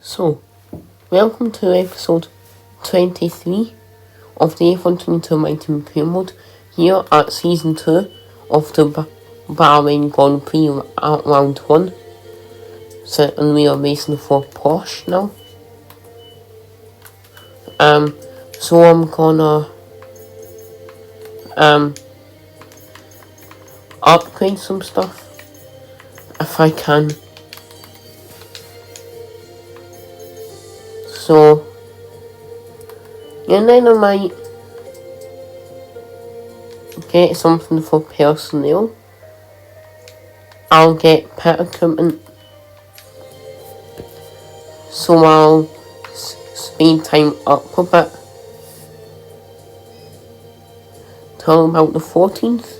So, welcome to episode 23 of the Ep1 to Mighty Player Mode here at season 2 of the Bahrain Grand Prix at round 1. So, and we are racing for Porsche now. So I'm gonna upgrade some stuff if I can. So, and then I might get something for personnel. I'll get pit equipment, so I'll speed time up a bit till about the 14th.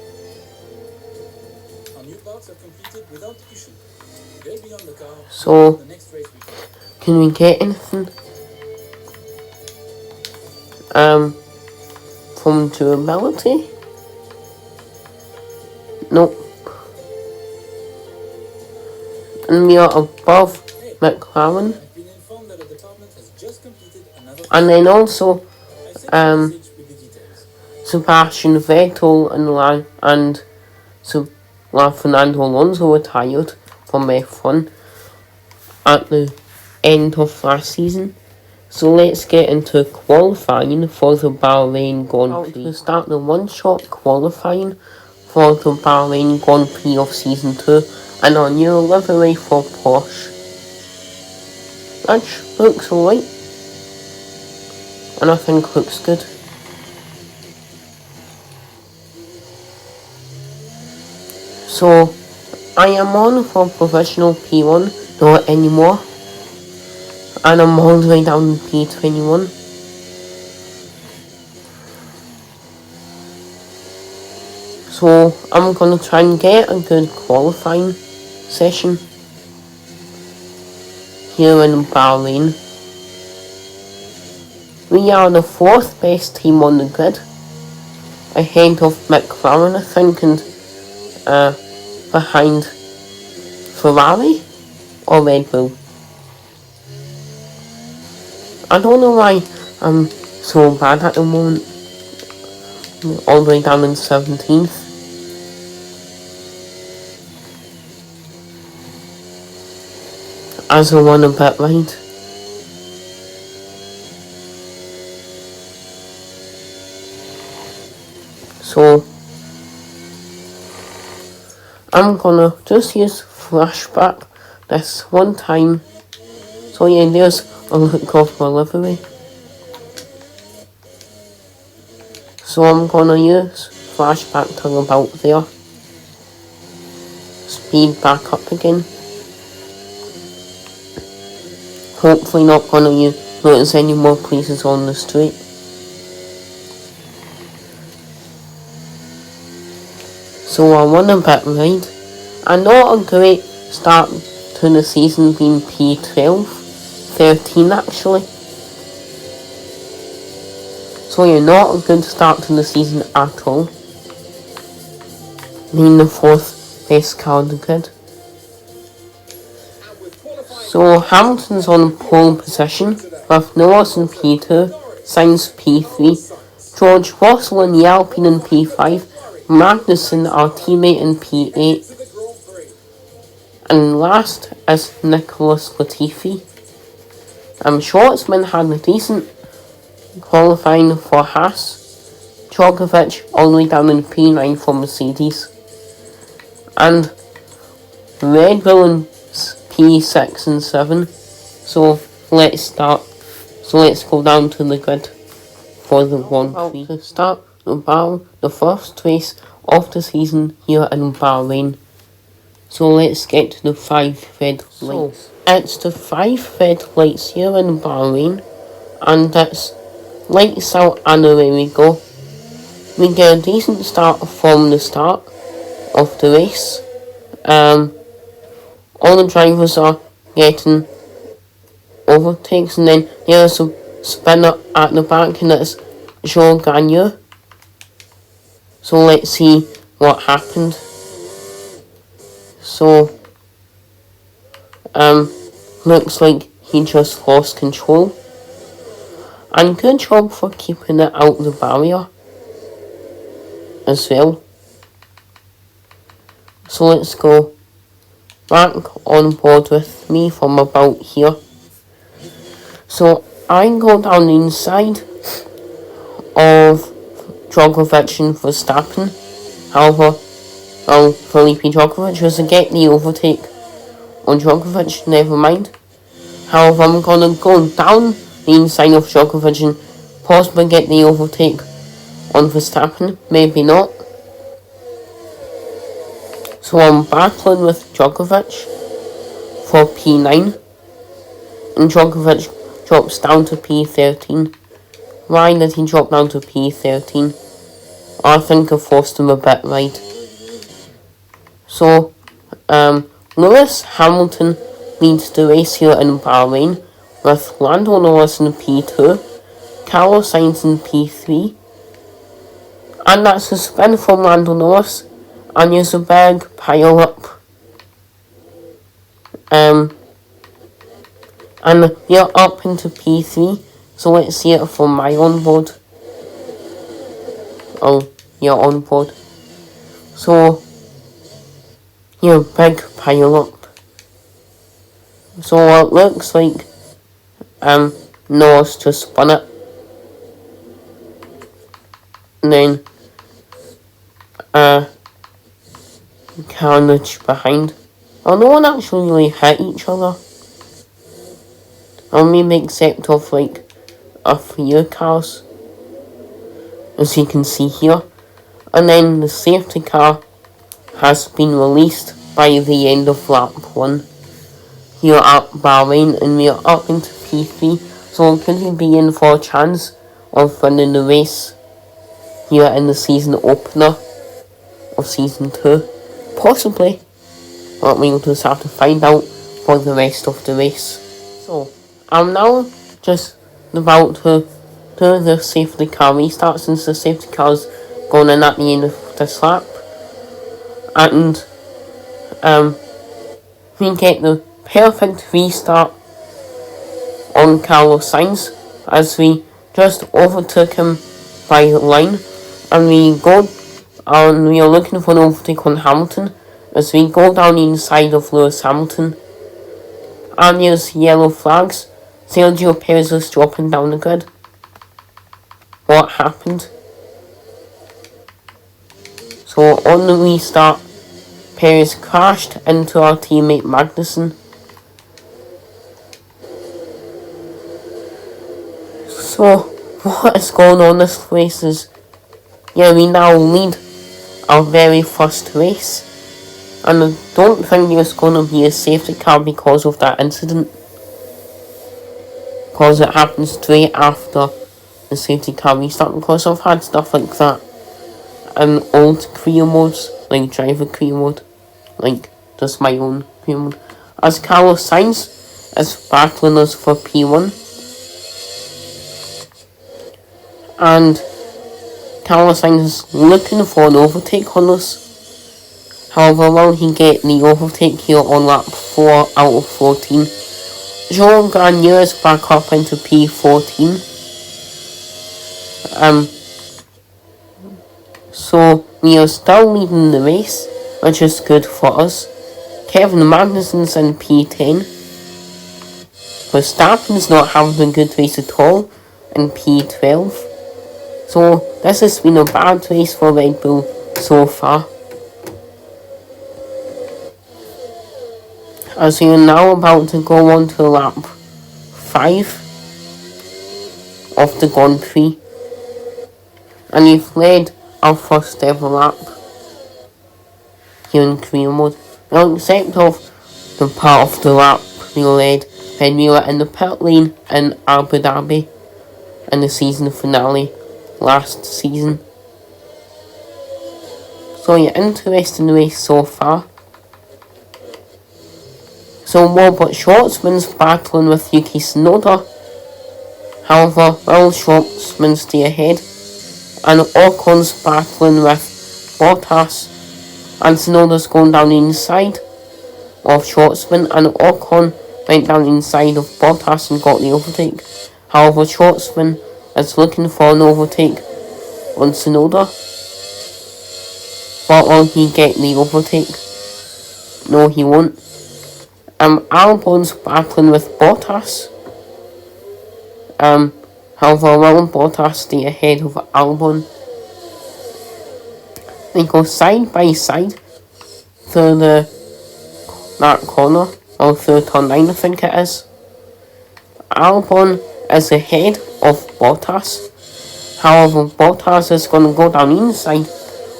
So, can we get anything from durability? Nope. And we are above McLaren. And then also Sebastian Vettel and Fernando Alonso retired from F1 at the end of last season. So let's get into qualifying for the Bahrain Grand Prix. We start the one-shot qualifying for the Bahrain Grand Prix of Season 2 and our new livery for Porsche. Which looks alright, and I think looks good. So, I am on for professional P1, not anymore, and I'm all the way down to P21. So, I'm gonna try and get a good qualifying session here in Bahrain. We are the 4th best team on the grid, ahead of McLaren I think, and behind Ferrari or Red Bull. I don't know why I'm so bad at the moment, all the way down in 17th. As I won a bit right. So, I'm gonna just use flashback this one time. So yeah, there's a look of my livery. So I'm gonna use flashback till about there. Speed back up again. Hopefully not gonna notice any more places on the street. So I won a bit right, and not a great start to the season being P12, 13 actually. So yeah, not a good start to the season at all. Being the 4th best car on the grid. So Hamilton's on pole position, with Norris in P2, Sainz P3, George Russell in the Alpine in P5, Magnussen, our teammate, in P8, and last is Nicholas Latifi. Schwartzman had a decent qualifying for Haas, Djokovic all the way down in P9 for Mercedes, and Red Bull in P6 and 7. So let's go down to the grid for the Grand Prix. To start the first race of the season here in Bahrain. So let's get to the 5 red lights. So, it's the 5 red lights here in Bahrain, and it's lights out and away we go. We get a decent start from the start of the race. All the drivers are getting overtakes, and then there's a spinner at the back, and it's Joe Gagne. So let's see what happened. So, looks like he just lost control. And good job for keeping it out the barrier as well. So let's go back on board with me from about here. So I go down the inside of Djokovic and Verstappen. However, Felipe Djokovic was to get the overtake on Djokovic, never mind. However, I'm gonna go down the inside of Djokovic and possibly get the overtake on Verstappen, maybe not. So I'm battling with Djokovic for P9, and Djokovic drops down to P13. Why did he drop down to P13? I think I forced him a bit right. So, Lewis Hamilton leads the race here in Bahrain with Lando Norris in P2, Carlos Sainz in P3, and that's a spin from Lando Norris, and there's a big pile up. And we're up into P3, so let's see it from my onboard. Oh, you're on board. So, you're a big pile up. So it looks like Norris just spun it. And then carnage behind. Oh, no one actually really hit each other. Or maybe except of like a few cars, as you can see here. And then the safety car has been released by the end of lap 1 here at Bahrain, and we are up into P3, so could he be in for a chance of winning the race here in the season opener of season 2? Possibly, but we'll just have to find out for the rest of the race. So I'm now just about to do the safety car restart, since the safety car's going in at the end of this lap, and we get the perfect restart on Carlos Sainz as we just overtook him by the line, and we are looking for an overtake on Hamilton as we go down the inside of Lewis Hamilton, and there's yellow flags. Sergio Perez is dropping down the grid. What happened? So on the restart, Perez crashed into our teammate Magnussen. So what is going on this race is, we now lead our very first race, and I don't think there's going to be a safety car because of that incident, because it happened straight after the safety car restart, because I've had stuff like that in old career modes, like driver career mode, like just my own career mode, as Carlos Sainz is battling us for P1, and Carlos Sainz is looking for an overtake on us. However, will he get the overtake here on lap 4 out of 14? Jean Grenier is back up into P14. So we are still leading the race, which is good for us. Kevin Magnussen's in P10. Verstappen's not having a good race at all in P12. So this has been a bad race for Red Bull so far, as we are now about to go on to lap 5 of the Grand Prix, and we've led our first ever lap here in career mode. Now, except of the part of the lap we led when we were in the pit lane in Abu Dhabi in the season finale last season. So interesting race so far. So Robert Schwartzman's battling with Yuki Tsunoda. However, Will Schwartzman stay ahead, and Ocon's battling with Bottas, and Tsunoda's going down the inside of Schwartzman, and Ocon went down inside of Bottas and got the overtake. However, Schwartzman is looking for an overtake on Tsunoda. But will he get the overtake? No, he won't. Albon's battling with Bottas. However, will Bottas stay ahead of Albon? They go side by side through that corner, or through turn 9 I think it is. Albon is ahead of Bottas. However, Bottas is going to go down inside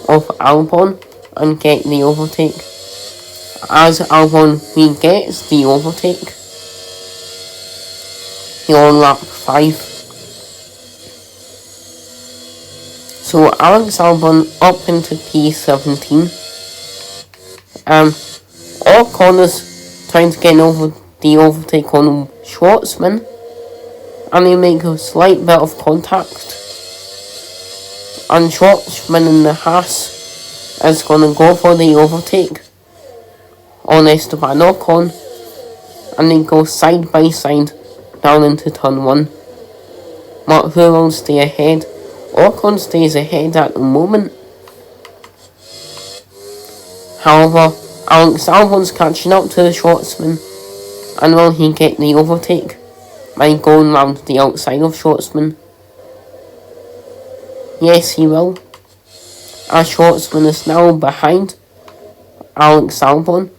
of Albon and get the overtake. As Albon gets the overtake, he's on lap 5. So Alex Albon up into P17. All corners trying to get over the overtake on Schwartzman, and they make a slight bit of contact. And Schwartzman in the Haas is going to go for the overtake on Esteban Ocon, and they go side by side down into turn 1. But who will stay ahead? Ocon stays ahead at the moment. However, Alex Albon's catching up to Schwartzman, and will he get the overtake by going round the outside of Schwartzman? Yes, he will. As Schwartzman is now behind Alex Albon,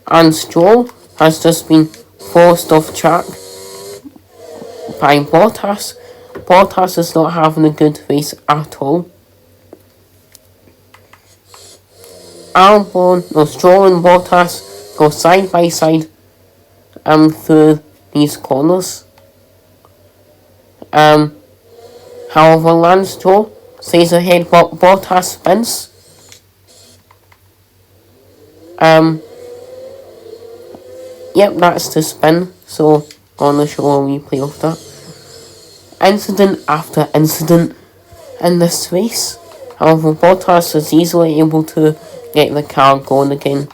and Stroll has just been forced off track by Bottas. Bottas is not having a good race at all. Stroll and Bottas go side by side through these corners. However, Lance Stroll stays ahead, but Bottas spins. Yep, that's the spin, so gonna show a replay of that. Incident after incident in this race. However, Bottas is easily able to get the car going again.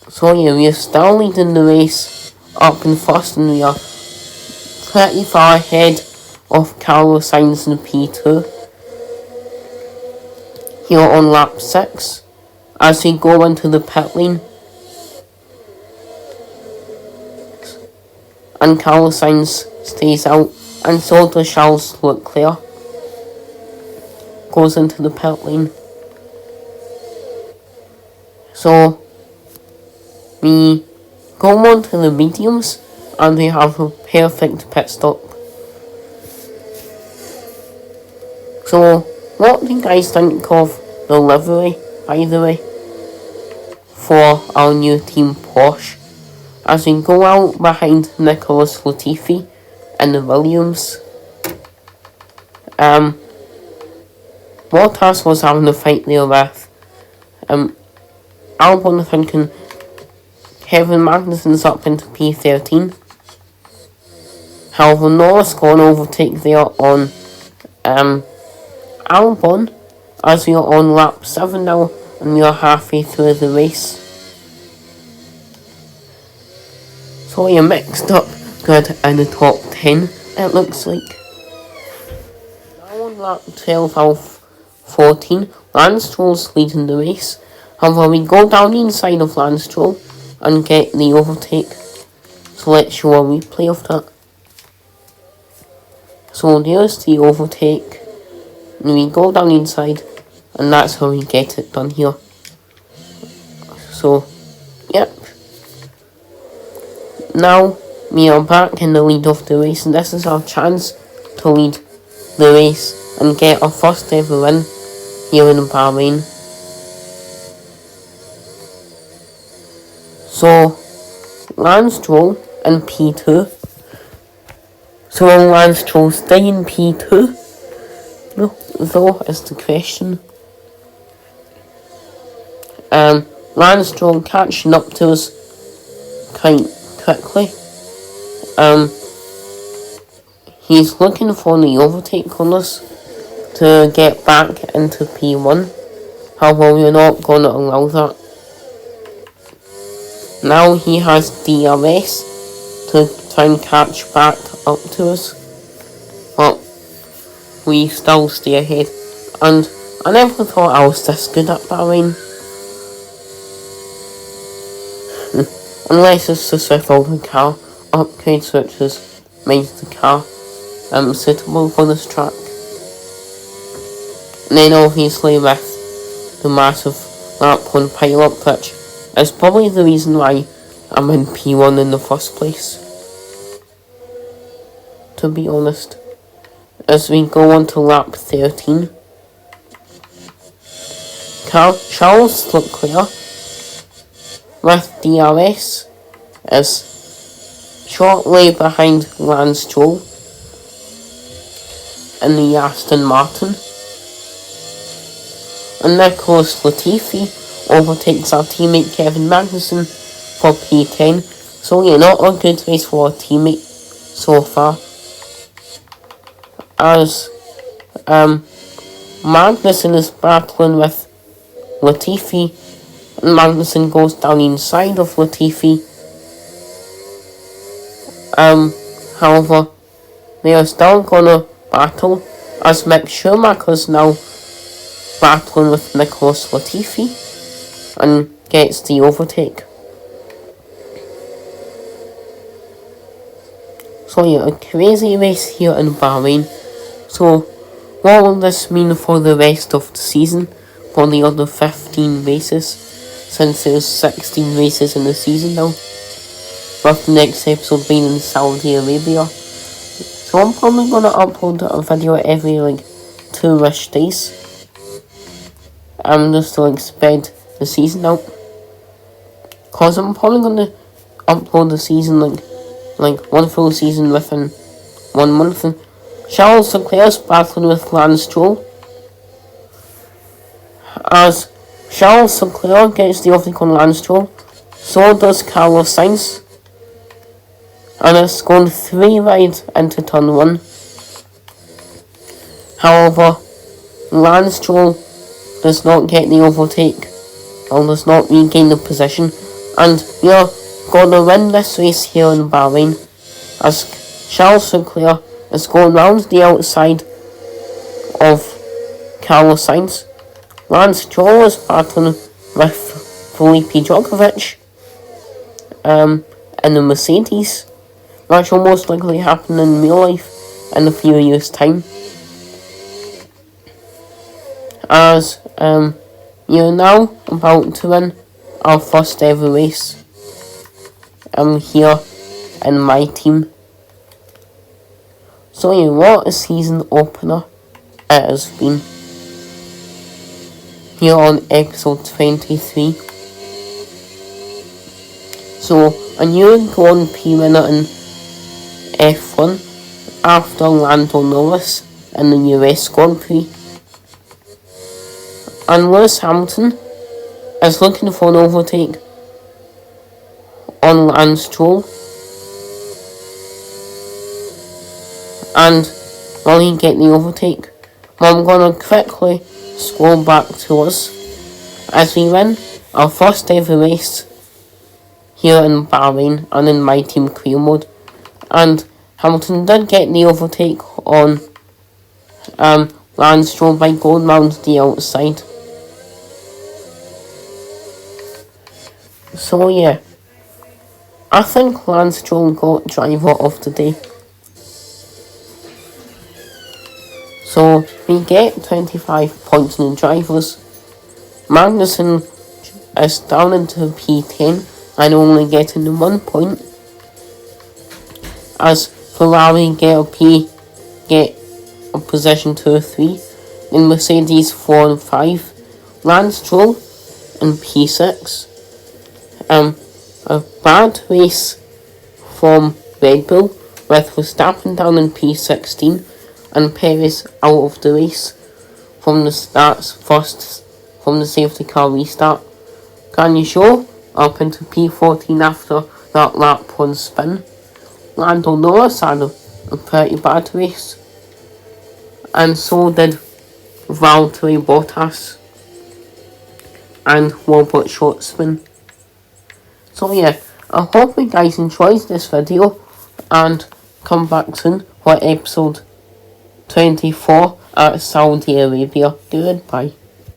So yeah, we are still leading the race up in first, and we are pretty far ahead of Carlos Sainz in P2. Here on lap 6, as we go into the pit lane, and Carlos Sainz stays out, and so does Charles Leclerc. Goes into the pit lane. So we go on to the mediums, and we have a perfect pit stop. So what do you guys think of the livery, by the way, for our new team Porsche? As we go out behind Nicholas Latifi and the Williams. Bottas was having a fight there with Albon, thinking Kevin Magnussen's up into P13. However, Norris got an overtake there on Albon, as we are on lap 7 now, and we are halfway through the race. So you're mixed up good in the top 10, it looks like. Now on lap 12 out of 14, Lance Stroll's leading the race. However, we go down the inside of Lance Stroll and get the overtake. So let's show a replay of that. So there's the overtake, and we go down inside, and that's how we get it done here. So, yep. Now we are back in the lead of the race, and this is our chance to lead the race and get our first ever win here in Bahrain. So Lance Stroll in P2. So will Lance Stroll stay in P2? No, though is the question. Lance Stroll catching up to us quite quickly. He's looking for the overtake on us to get back into P1. However, we're not going to allow that. Now he has DRS to try and catch back up to us, but we still stay ahead. And I never thought I was this good at Bahrain. Unless it's just with all the car upgrades which has made the car suitable for this track. And then obviously with the massive lap 1 pile-up, which is probably the reason why I'm in P1 in the first place, to be honest. As we go on to lap 13, Charles Leclerc with DRS is shortly behind Lance Stroll in the Aston Martin, and Nicholas Latifi overtakes our teammate Kevin Magnussen for P10. So yeah, not a good race for our teammate so far, as Magnussen is battling with Latifi, and Magnussen goes down inside of Latifi. However, they are still gonna battle, as Mick Schumacher's now battling with Nicholas Latifi and gets the overtake. So yeah, a crazy race here in Bahrain. So what will this mean for the rest of the season, for the other 15 races, since there's 16 races in the season now, with the next episode being in Saudi Arabia? So I'm probably going to upload a video every 2-ish days. I'm just to spread the season out, cause I'm probably going to upload the season like one full season within 1 month. And Charles Leclerc's battling with Lance Stroll, as Charles Leclerc gets the overtake on Lance Stroll, so does Carlos Sainz, and it's going 3 right into turn 1. However, Lance Stroll does not get the overtake, or does not regain the position, and we are going to win this race here in Bahrain, as Charles Leclerc is going round the outside of Carlos Sainz. Lance Stroll is battling with Felipe Djokovic in the Mercedes, which will most likely happen in real life in a few years' time, as we are now about to win our first ever race here in my team. So yeah, what a season opener it has been here on episode 23. So a new Grand Prix winner in F1 after Lando Norris in the US Grand Prix, and Lewis Hamilton is looking for an overtake on Lance Stroll, and will he get the overtake? Well, I'm going to quickly scroll back to us as we win our first ever race here in Bahrain and in my team career mode, and Hamilton did get the overtake on Lance Stroll by going round the outside. So yeah, I think Lance Stroll got driver of the day. So we get 25 points in the drivers. Magnussen is down into P10 and only getting 1 point, as Ferrari get a position 2 or 3, then Mercedes 4 and 5, Lance Stroll in P6. A bad race from Red Bull, with Verstappen down in P16 and Perez out of the race from the starts first from the safety car restart. Can you show up into P14 after that lap 1 spin? Lando Norris had a pretty bad race, and so did Valtteri Bottas and Robert Schwartzman. So yeah, I hope you guys enjoyed this video and come back soon for episode 24 at Saudi Arabia. Goodbye.